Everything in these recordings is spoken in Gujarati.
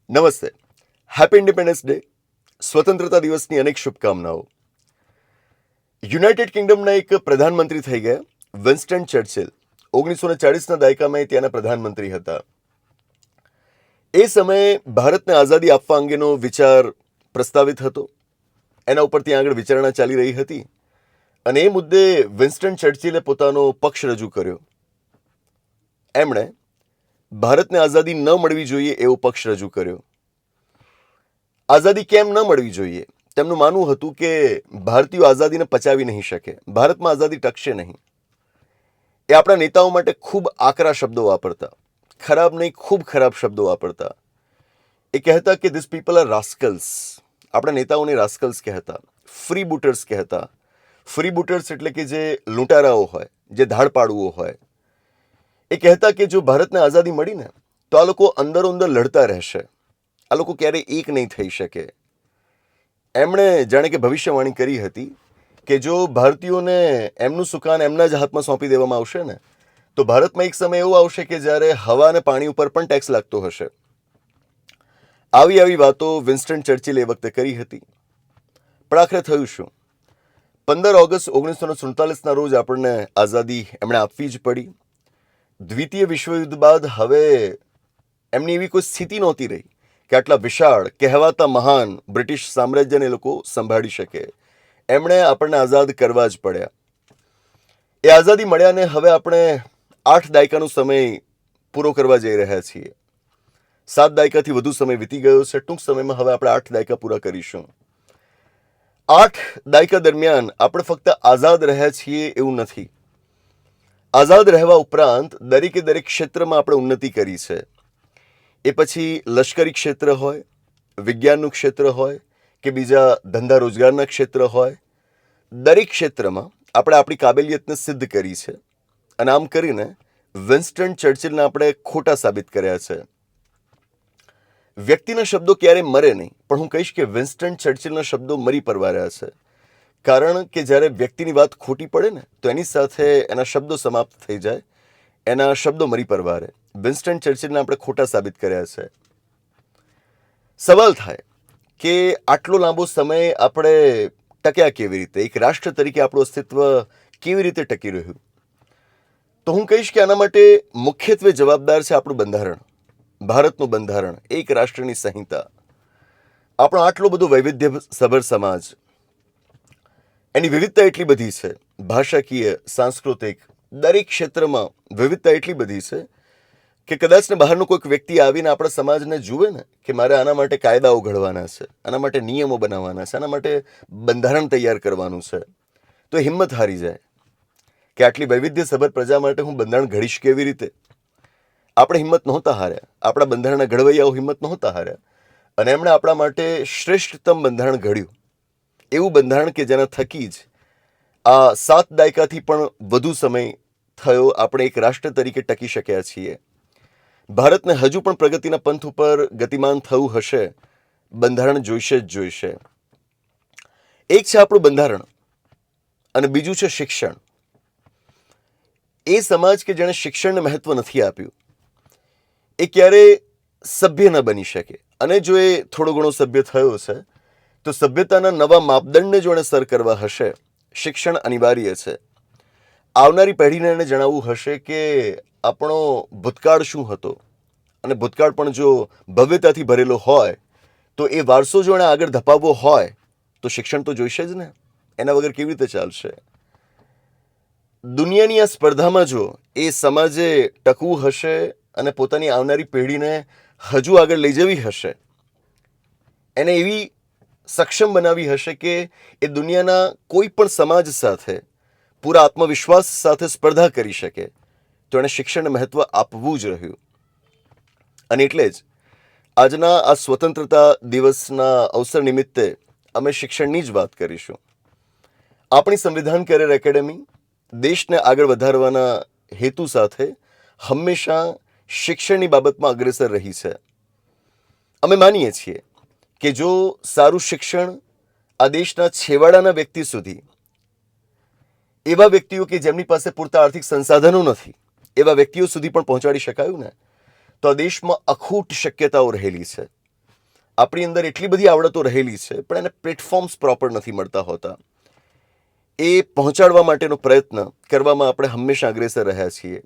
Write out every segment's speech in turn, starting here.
નમસ્તે. Happy independence day. સ્વતંત્રતા દિવસની અનેક શુભકામનાઓ. યુનાઇટેડ કિંગડમના એક પ્રધાનમંત્રી થઈ ગયા, વિન્સ્ટન ચર્ચિલ. 1940ના દાયકામાં ત્યાંના પ્રધાનમંત્રી હતા. એ સમયે ભારતને આઝાદી આપવા અંગેનો વિચાર પ્રસ્તાવિત હતો. એના ઉપર ત્યાં આગળ વિચારણા ચાલી રહી હતી અને એ મુદ્દે વિન્સ્ટન ચર્ચિલે પોતાનો પક્ષ રજૂ કર્યો. એમણે ભારતને આઝાદી ન મળવી જોઈએ એવો પક્ષ રજૂ કર્યો. આઝાદી કેમ ન મળવી જોઈએ? તેમનું માનવું હતું કે ભારતીયો આઝાદીને પચાવી નહીં શકે, ભારતમાં આઝાદી ટકશે નહીં. એ આપણા નેતાઓ માટે ખૂબ આકરા શબ્દો વાપરતા, ખરાબ નહીં ખૂબ ખરાબ શબ્દો વાપરતા. એ કહેતા કે ધીસ પીપલ આર રાસ્કલ્સ. આપણા નેતાઓને રાસ્કલ્સ કહેતા, ફ્રી બૂટર્સ કહેતા. ફ્રી બૂટર્સ એટલે કે જે લૂંટારાઓ હોય, જે ધાડપાડુઓ હોય. એ કહેતા કે જો ભારતને આઝાદી મળી ને તો આ લોકો અંદરો અંદર લડતા રહેશે, આ લોકો ક્યારેય એક નહીં થઈ શકે. એમણે જાણે કે ભવિષ્યવાણી કરી હતી કે જો ભારતીયોને એમનું સુકાન એમના જ હાથમાં સોંપી દેવામાં આવશે ને તો ભારતમાં એક સમય એવો આવશે કે જ્યારે હવા અને પાણી ઉપર પણ ટેક્સ લાગતો હશે. આવી વાતો વિન્સ્ટન ચર્ચિલે એ વખતે કરી હતી. પણ આખરે થયું શું? 15 ઓગસ્ટ 1947ના રોજ આપણને આઝાદી એમણે આપવી જ પડી. દ્વિતીય વિશ્વયુદ્ધ બાદ હવે એમની એવી કોઈ સ્થિતિ નહોતી રહી કે આટલા વિશાળ કહેવાતા મહાન બ્રિટિશ સામ્રાજ્યને લોકો સંભાળી શકે. એમણે આપણને આઝાદ કરવા જ પડ્યા. એ આઝાદી મળ્યાને હવે આપણે 8 દાયકાનો સમય પૂરો કરવા જઈ રહ્યા છીએ. 7 દાયકાથી વધુ સમય વીતી ગયો છે. ટૂંક સમયમાં હવે આપણે 8 દાયકા પૂરા કરીશું. 8 દાયકા દરમિયાન આપણે ફક્ત આઝાદ રહ્યા છીએ એવું નથી. આઝાદ રહેવા ઉપરાંત દરેકે દરેક ક્ષેત્રમાં આપણે ઉન્નતિ કરી છે. એ પછી લશ્કરી ક્ષેત્ર હોય, વિજ્ઞાનનું ક્ષેત્ર હોય કે બીજા ધંધા રોજગારના ક્ષેત્ર હોય, દરેક ક્ષેત્રમાં આપણે આપણી કાબેલિયતને સિદ્ધ કરી છે. અને આમ કરીને વિન્સ્ટન ચર્ચિલને આપણે ખોટા સાબિત કર્યા છે. વ્યક્તિના શબ્દો ક્યારેય મરે નહીં, પણ હું કહીશ કે વિન્સ્ટન ચર્ચિલના શબ્દો મરી પરવાર્યા છે. કારણ કે જ્યારે વ્યક્તિની વાત ખોટી પડે ને તો એની સાથે એના શબ્દો સમાપ્ત થઈ જાય, એના શબ્દો મરી પરવારે. વિન્સ્ટન ચર્ચિલને આપણે ખોટા સાબિત કર્યા છે. સવાલ થાય કે આટલો લાંબો સમય આપણે ટક્યા કેવી રીતે? એક રાષ્ટ્ર તરીકે આપણું અસ્તિત્વ કેવી રીતે ટકી રહ્યું? તો હું કહીશ કે આના માટે મુખ્યત્વે જવાબદાર છે આપણું બંધારણ, ભારતનું બંધારણ, એક રાષ્ટ્રની સંહિતા. આપણો આટલો બધો વૈવિધ્યસભર સમાજ, એની વિવિધતા એટલી બધી છે, ભાષાકીય, સાંસ્કૃતિક, દરેક ક્ષેત્રમાં વિવિધતા એટલી બધી છે કે કદાચને બહારનો કોઈક વ્યક્તિ આવીને આપણા સમાજને જુએ ને કે મારે આના માટે કાયદાઓ ઘડવાના છે, આના માટે નિયમો બનાવવાના છે, આના માટે બંધારણ તૈયાર કરવાનું છે, તો એ હિંમત હારી જાય કે આટલી વૈવિધ્યસભર પ્રજા માટે હું બંધારણ ઘડીશ કેવી રીતે? આપણે હિંમત નહોતા હાર્યા, આપણા બંધારણના ઘડવૈયાઓ હિંમત નહોતા હાર્યા અને એમણે આપણા માટે શ્રેષ્ઠતમ બંધારણ ઘડ્યું. એવું બંધારણ કે જેના થકી જ આ 7 દાયકાથી પણ વધુ સમય થયો આપણે એક રાષ્ટ્ર તરીકે ટકી શક્યા છીએ. ભારતને હજુ પણ પ્રગતિના પંથ ઉપર ગતિમાન થવું હશે, બંધારણ જોઈશે જ જોઈશે. એક છે આપણું બંધારણ અને બીજું છે શિક્ષણ. એ સમાજ કે જેણે શિક્ષણને મહત્વ નથી આપ્યું એ ક્યારેય સભ્ય ન બની શકે. અને જો એ થોડો ઘણો સભ્ય થયો છે તો સભ્યતાના નવા માપદંડને જો એને સર કરવા હશે, શિક્ષણ અનિવાર્ય છે. આવનારી પેઢીને એને જણાવવું હશે કે આપણો ભૂતકાળ શું હતો અને ભૂતકાળ પણ જો ભવ્યતાથી ભરેલો હોય તો એ વારસો જો એને આગળ ધપાવવો હોય તો શિક્ષણ તો જોઈશે જ ને. એના વગર કેવી રીતે ચાલશે? દુનિયાની આ સ્પર્ધામાં જો એ સમાજે ટકવું હશે અને પોતાની આવનારી પેઢીને હજુ આગળ લઈ જવી હશે, એને એવી સક્ષમ બનાવી હશે કે એ દુનિયાના કોઈ પણ સમાજ સાથે પૂરા આત્મવિશ્વાસ સાથે સ્પર્ધા કરી શકે, તો એણે શિક્ષણને મહત્વ આપવું જ રહ્યું. અને એટલે જ આજના આ સ્વતંત્રતા દિવસના અવસર નિમિત્તે અમે શિક્ષણની જ વાત કરીશું. આપણી સંવિધાન કરિયર એકેડેમી દેશને આગળ વધારવાના હેતુ સાથે હંમેશા શિક્ષણની બાબતમાં અગ્રેસર રહી છે. અમે માનીએ છીએ કે જો સારું શિક્ષણ આ દેશના છેવાડાના વ્યક્તિ સુધી, એવા વ્યક્તિઓ કે જેમની પાસે પૂરતા આર્થિક સંસાધનો નથી એવા વ્યક્તિઓ સુધી પણ પહોંચાડી શકાયું ને તો આ દેશમાં અખૂટ શક્યતાઓ રહેલી છે. આપણી અંદર એટલી બધી આવડતો રહેલી છે, પણ એને પ્લેટફોર્મ્સ પ્રોપર નથી મળતા હોતા. એ પહોંચાડવા માટેનો પ્રયત્ન કરવામાં આપણે હંમેશા અગ્રેસર રહ્યા છીએ.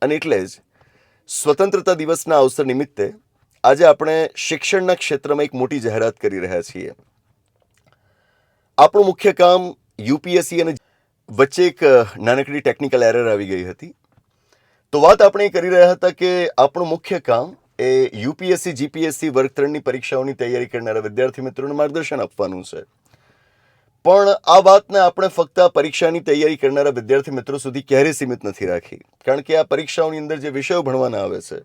અને એટલે જ સ્વતંત્રતા દિવસના અવસર નિમિત્તે આજે આપણે શિક્ષણના ક્ષેત્રમાં એક મોટી જાહેરાત કરી રહ્યા છીએ. આપણું મુખ્ય કામ યુપીએસસી અને વચ્ચે એક નાનકડી ટેકનિકલ એરર આવી ગઈ હતી. તો વાત આપણે કરી રહ્યા હતા કે આપણું મુખ્ય કામ એ યુપીએસસી જીપીએસસી વર્ગ 3ની પરીક્ષાઓની તૈયારી કરનારા વિદ્યાર્થી મિત્રોને માર્ગદર્શન આપવાનું છે. પણ આ વાતને આપણે ફક્ત આ પરીક્ષાની તૈયારી કરનારા વિદ્યાર્થી મિત્રો સુધી ક્યારેય સીમિત નથી રાખી. કારણ કે આ પરીક્ષાઓની અંદર જે વિષયો ભણવાના આવે છે,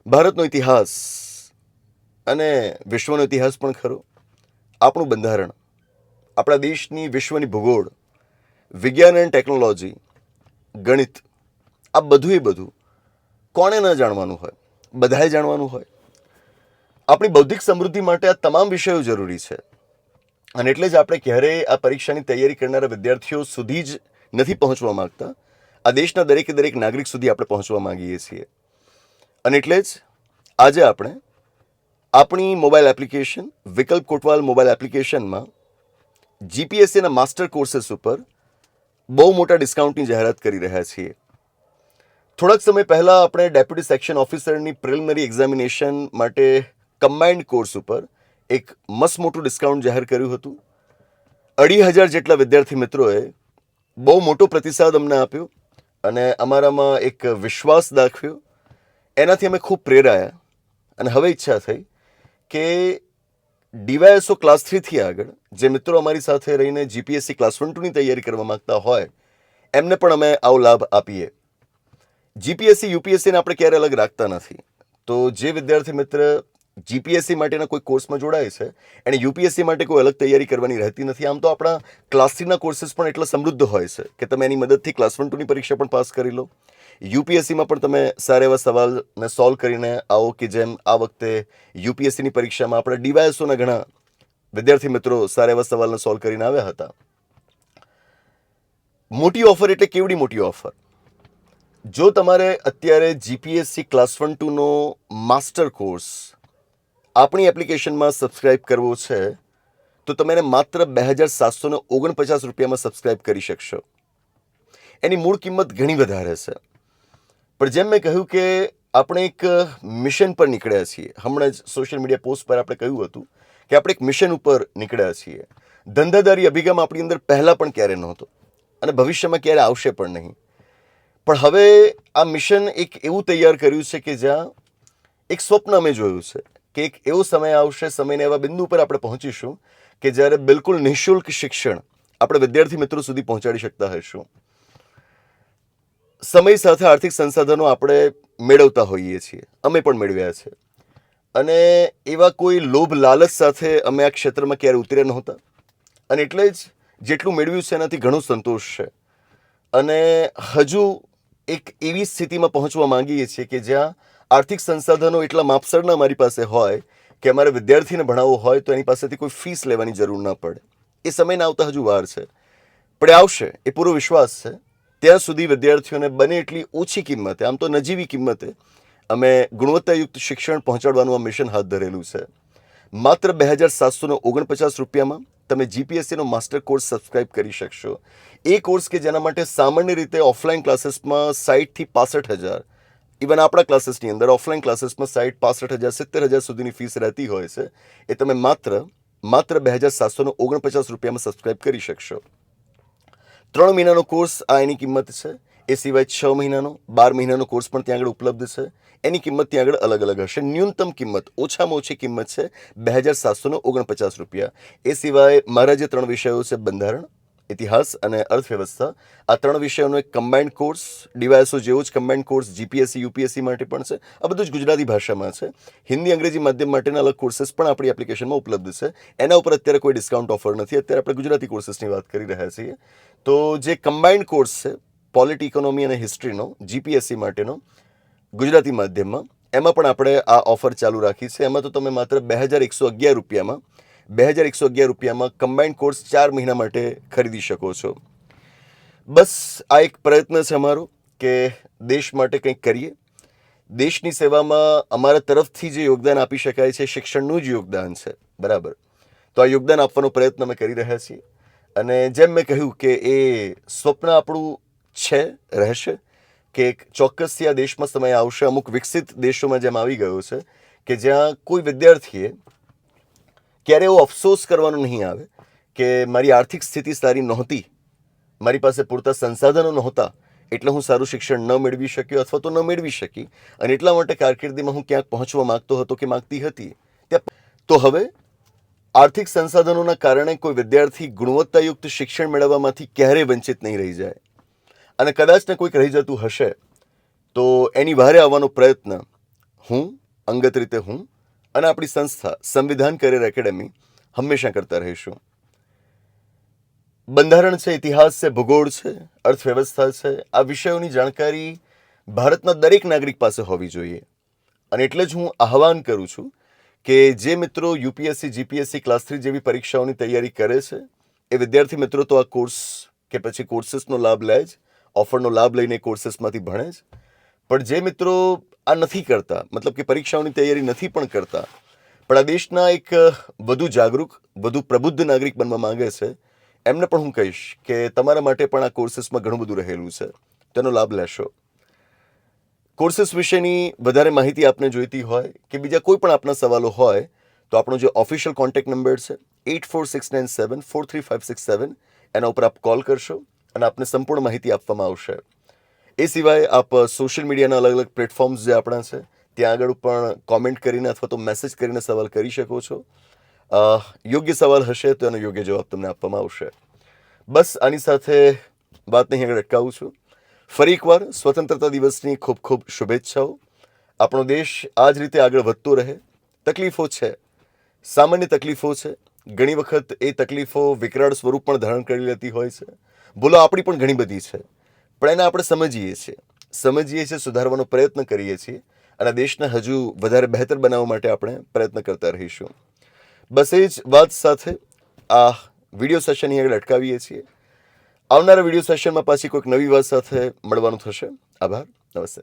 ભારતનો ઇતિહાસ અને વિશ્વનો ઇતિહાસ પણ ખરો, આપણું બંધારણ, આપણા દેશની વિશ્વની ભૂગોળ, વિજ્ઞાન અને ટેકનોલોજી, ગણિત, આ બધું કોણે ન જાણવાનું હોય? બધાએ જાણવાનું હોય. આપણી બૌદ્ધિક સમૃદ્ધિ માટે આ તમામ વિષયો જરૂરી છે. અને એટલે જ આપણે ક્યારેય આ પરીક્ષાની તૈયારી કરનારા વિદ્યાર્થીઓ સુધી જ નથી પહોંચવા માંગતા. આ દેશના દરેકે દરેક નાગરિક સુધી આપણે પહોંચવા માંગીએ છીએ. અને એટલે જ આજે આપણે આપણી મોબાઈલ એપ્લિકેશન વિકલ્પ કોટવાલ મોબાઈલ એપ્લિકેશનમાં જીપીએસસીના માસ્ટર કોર્सेस ઉપર બહુ મોટા ડિસ્કાઉન્ટની જાહેરાત કરી રહ્યા છીએ. થોડાક સમય પહેલાં આપણે ડેપ્યુટી સેક્શન ઓફિસરની પ્રિલિમિનરી એક્ઝામિનેશન માટે કમ્બાઇન્ડ કોર્સ ઉપર એક મસ્ત મોટું ડિસ્કાઉન્ટ જાહેર કર્યું હતું. 2,500 જેટલા વિદ્યાર્થી મિત્રોએ બહુ મોટો પ્રતિસાદ અમને આપ્યો અને અમારામાં એક વિશ્વાસ દાખવ્યો. એનાથી અમે ખૂબ પ્રેરાયા અને હવે ઈચ્છા થઈ કે ડીવાયએસઓ ક્લાસ 3થી આગળ જે મિત્રો અમારી સાથે રહીને જીપીએસસી ક્લાસ 1-2ની તૈયારી કરવા માગતા હોય એમને પણ અમે આવો લાભ આપીએ. જીપીએસસી યુપીએસસીને આપણે ક્યારે અલગ રાખતા નથી. તો જે વિદ્યાર્થી મિત્ર જીપીએસસી માટેના કોઈ કોર્સમાં જોડાય છે એને યુપીએસસી માટે કોઈ અલગ તૈયારી કરવાની રહેતી નથી. આમ તો આપણા ક્લાસ 3ના કોર્सेस પણ એટલા સમૃદ્ધ હોય છે કે તમે એની મદદથી ક્લાસ 1-2ની પરીક્ષા પણ પાસ કરી લો. યુપીએસસીમાં પણ તમે સારા એવા સવાલને સોલ્વ કરીને આવો કે જેમ આ વખતે યુપીએસસીની પરીક્ષામાં આપણે ડીવાયએસઓના ઘણા વિદ્યાર્થી મિત્રો સારા એવા સવાલને સોલ્વ કરીને આવ્યા હતા. મોટી ઓફર એટલે કેવડી મોટી ઓફર? જો તમારે અત્યારે જીપીએસસી ક્લાસ 1-2નો માસ્ટર કોર્સ આપણી એપ્લિકેશનમાં સબસ્ક્રાઇબ કરવો છે તો તમે એને માત્ર 2,749 રૂપિયામાં સબસ્ક્રાઇબ કરી શકશો. એની મૂળ કિંમત ઘણી વધારે છે. પણ જેમ મેં કહ્યું કે આપણે એક મિશન પર નીકળ્યા છીએ. હમણાં જ સોશિયલ મીડિયા પોસ્ટ પર આપણે કહ્યું હતું કે આપણે એક મિશન ઉપર નીકળ્યા છીએ. ધંધાદારી અભિગમ આપણી અંદર પહેલાં પણ ક્યારે નહોતો અને ભવિષ્યમાં ક્યારે આવશે પણ નહીં. પણ હવે આ મિશન એક એવું તૈયાર કર્યું છે કે જ્યાં એક સ્વપ્ન અમે જોયું છે કે એક એવો સમય આવશે, સમયને એવા બિંદુ પર આપણે પહોંચીશું કે જ્યારે બિલકુલ નિઃશુલ્ક શિક્ષણ આપણે વિદ્યાર્થી મિત્રો સુધી પહોંચાડી શકતા હશું. સમય સાથે આર્થિક સંસાધનો આપણે મેળવતા હોઈએ છીએ, અમે પણ મેળવ્યા છે. અને એવા કોઈ લોભ લાલચ સાથે અમે આ ક્ષેત્રમાં ક્યારે ઉતર્યા નહોતા. અને એટલે જ જેટલું મેળવ્યું છે એનાથી ઘણો સંતોષ છે. અને હજુ એક એવી સ્થિતિમાં પહોંચવા માંગીએ છીએ કે જ્યાં આર્થિક સંસાધનો એટલા માપસરના અમારી પાસે હોય કે અમારે વિદ્યાર્થીને ભણાવવો હોય તો એની પાસેથી કોઈ ફીસ લેવાની જરૂર ન પડે. એ સમયને આવતા હજુ વાર છે, પણ એ આવશે, એ પૂરો વિશ્વાસ છે. ત્યાં સુધી વિદ્યાર્થીઓને બને એટલી ઓછી કિંમતે, આમ તો નજીવી કિંમતે અમે ગુણવત્તાયુક્ત શિક્ષણ પહોંચાડવાનું આ મિશન હાથ ધરેલું છે. માત્ર 2,749 રૂપિયામાં તમે જીપીએસસીનો માસ્ટર કોર્સ સબસ્ક્રાઇબ કરી શકશો. એ કોર્સ કે જેના માટે સામાન્ય રીતે ઓફલાઈન ક્લાસીસમાં 60,000 થી 65,000, ઇવન આપણા ક્લાસીસની અંદર ઓફલાઈન ક્લાસીસમાં 60,000, 65,000, 70,000 સુધીની ફીસ રહેતી હોય છે. એ તમે માત્ર 2,749 રૂપિયામાં સબસ્ક્રાઇબ કરી શકશો. 3 મહિનાનો કોર્સ આ એની કિંમત છે. એ સિવાય 6 મહિનાનો, 12 મહિનાનો કોર્સ પણ ત્યાં આગળ ઉપલબ્ધ છે. એની કિંમત ત્યાં આગળ અલગ અલગ હશે. ન્યૂનતમ કિંમત, ઓછામાં ઓછી કિંમત છે 2,749 રૂપિયા. એ સિવાય મારા જે 3 વિષયો છે, બંધારણ, ઇતિહાસ અને અર્થવ્યવસ્થા, આ 3 વિષયોનો એક કમ્બાઇન્ડ કોર્સ, ડીવાયએસઓ જેવો જ કમ્બાઇન્ડ કોર્સ જીપીએસસી યુપીએસસી માટે પણ છે. આ બધું જ ગુજરાતી ભાષામાં છે. હિન્દી અંગ્રેજી માધ્યમ માટેના અલગ કોર્सेस પણ આપણી એપ્લિકેશનમાં ઉપલબ્ધ છે. એના ઉપર અત્યારે કોઈ ડિસ્કાઉન્ટ ઓફર નથી. અત્યારે આપણે ગુજરાતી કોર્सेसની વાત કરી રહ્યા છીએ. તો જે કમ્બાઇન્ડ કોર્સ છે પોલિટી, ઇકોનોમી અને હિસ્ટ્રીનો જીપીએસસી માટેનો ગુજરાતી માધ્યમમાં, એમાં પણ આપણે આ ઓફર ચાલુ રાખી છે. એમાં તો તમે માત્ર 2,111 રૂપિયામાં 2,111 રૂપિયામાં કમ્બાઇન્ડ કોર્સ 4 મહિના માટે ખરીદી શકો છો. બસ આ એક પ્રયત્ન છે અમારો કે દેશ માટે કંઈક કરીએ. દેશની સેવામાં અમારા તરફથી જે યોગદાન આપી શકાય છે શિક્ષણનું જ યોગદાન છે, બરાબર. તો આ યોગદાન આપવાનો પ્રયત્ન અમે કરી રહ્યા છીએ. અને જેમ મેં કહ્યું કે એ સ્વપ્ન આપણું છે, રહેશે, કે એક ચોક્કસથી આ દેશમાં સમય આવશે, અમુક વિકસિત દેશોમાં જેમ આવી ગયો છે, કે જ્યાં કોઈ વિદ્યાર્થીએ ક્યારે એવો અફસોસ કરવાનો નહીં આવે કે મારી આર્થિક સ્થિતિ સારી નહોતી, મારી પાસે પૂરતા સંસાધનો નહોતા, એટલે હું સારું શિક્ષણ ન મેળવી શક્યો અથવા તો ન મેળવી શકી, અને એટલા માટે કારકિર્દીમાં હું ક્યાંક પહોંચવા માંગતો હતો કે માંગતી હતી. તો હવે આર્થિક સંસાધનોના કારણે કોઈ વિદ્યાર્થી ગુણવત્તાયુક્ત શિક્ષણ મેળવવામાંથી ક્યારેય વંચિત નહીં રહી જાય. અને કદાચ ને કોઈક રહી જતું હશે તો એની વહારે આવવાનો પ્રયત્ન અંગત રીતે હું અને આપણી સંસ્થા સંવિધાન કરિયર એકેડેમી હંમેશા કરતા રહીશું. બંધારણ છે, ઇતિહાસ છે, ભૂગોળ છે, અર્થવ્યવસ્થા છે, આ વિષયોની જાણકારી ભારતના દરેક નાગરિક પાસે હોવી જોઈએ. અને એટલે જ હું આહવાન કરું છું કે જે મિત્રો યુપીએસસી, જીપીએસસી, ક્લાસ 3 જેવી પરીક્ષાઓની તૈયારી કરે છે એ વિદ્યાર્થી મિત્રો તો આ કોર્સ કે પછી કોર્સીસનો લાભ લે જ, ઓફરનો લાભ લઈને કોર્સીસમાંથી ભણે જ. પણ જે મિત્રો આ નથી કરતા, મતલબ કે પરીક્ષાઓની તૈયારી નથી પણ કરતા, પણ આ દેશના એક વધુ જાગૃત, વધુ પ્રબુદ્ધ નાગરિક બનવા માંગે છે, એમને પણ હું કહીશ કે તમારા માટે પણ આ કોર્સીસમાં ઘણું બધું રહેલું છે, તેનો લાભ લેશો. કોર્સીસ વિશેની વધારે માહિતી આપને જોઈતી હોય કે બીજા કોઈ પણ આપના સવાલો હોય તો આપણો જે ઓફિશિયલ કોન્ટેક્ટ નંબર છે 8469743567, એના ઉપર આપ કોલ કરશો અને આપને સંપૂર્ણ માહિતી આપવામાં આવશે. એ સિવાય આપ સોશિયલ મીડિયાના અલગ અલગ પ્લેટફોર્મ્સ જે આપણા છે ત્યાં આગળ પણ કોમેન્ટ કરીને અથવા તો મેસેજ કરીને સવાલ કરી શકો છો. યોગ્ય સવાલ હશે તો એનો યોગ્ય જવાબ તમને આપવામાં આવશે. બસ આની સાથે વાતને અહીં આગળ અટકાવું છું. ફરી એકવાર સ્વતંત્રતા દિવસની ખૂબ ખૂબ શુભેચ્છાઓ. આપણો દેશ આ જ રીતે આગળ વધતો રહે. તકલીફો છે, સામાન્ય તકલીફો છે, ઘણી વખત એ તકલીફો વિકરાળ સ્વરૂપ પણ ધારણ કરી લેતી હોય છે. ભૂલો આપણી પણ ઘણી બધી છે, પણ એને આપણે સમજીએ છીએ, સુધારવાનો પ્રયત્ન કરીએ છીએ અને દેશને હજુ વધારે બહેતર બનાવવા માટે આપણે પ્રયત્ન કરતા રહીશું. બસ એ જ વાત સાથે આ વિડીયો સેશન અહીં આગળ અટકાવીએ છીએ. આવનારા વિડીયો સેશનમાં પાછી કોઈક નવી વાત સાથે મળવાનું થશે. આભાર. નમસ્તે.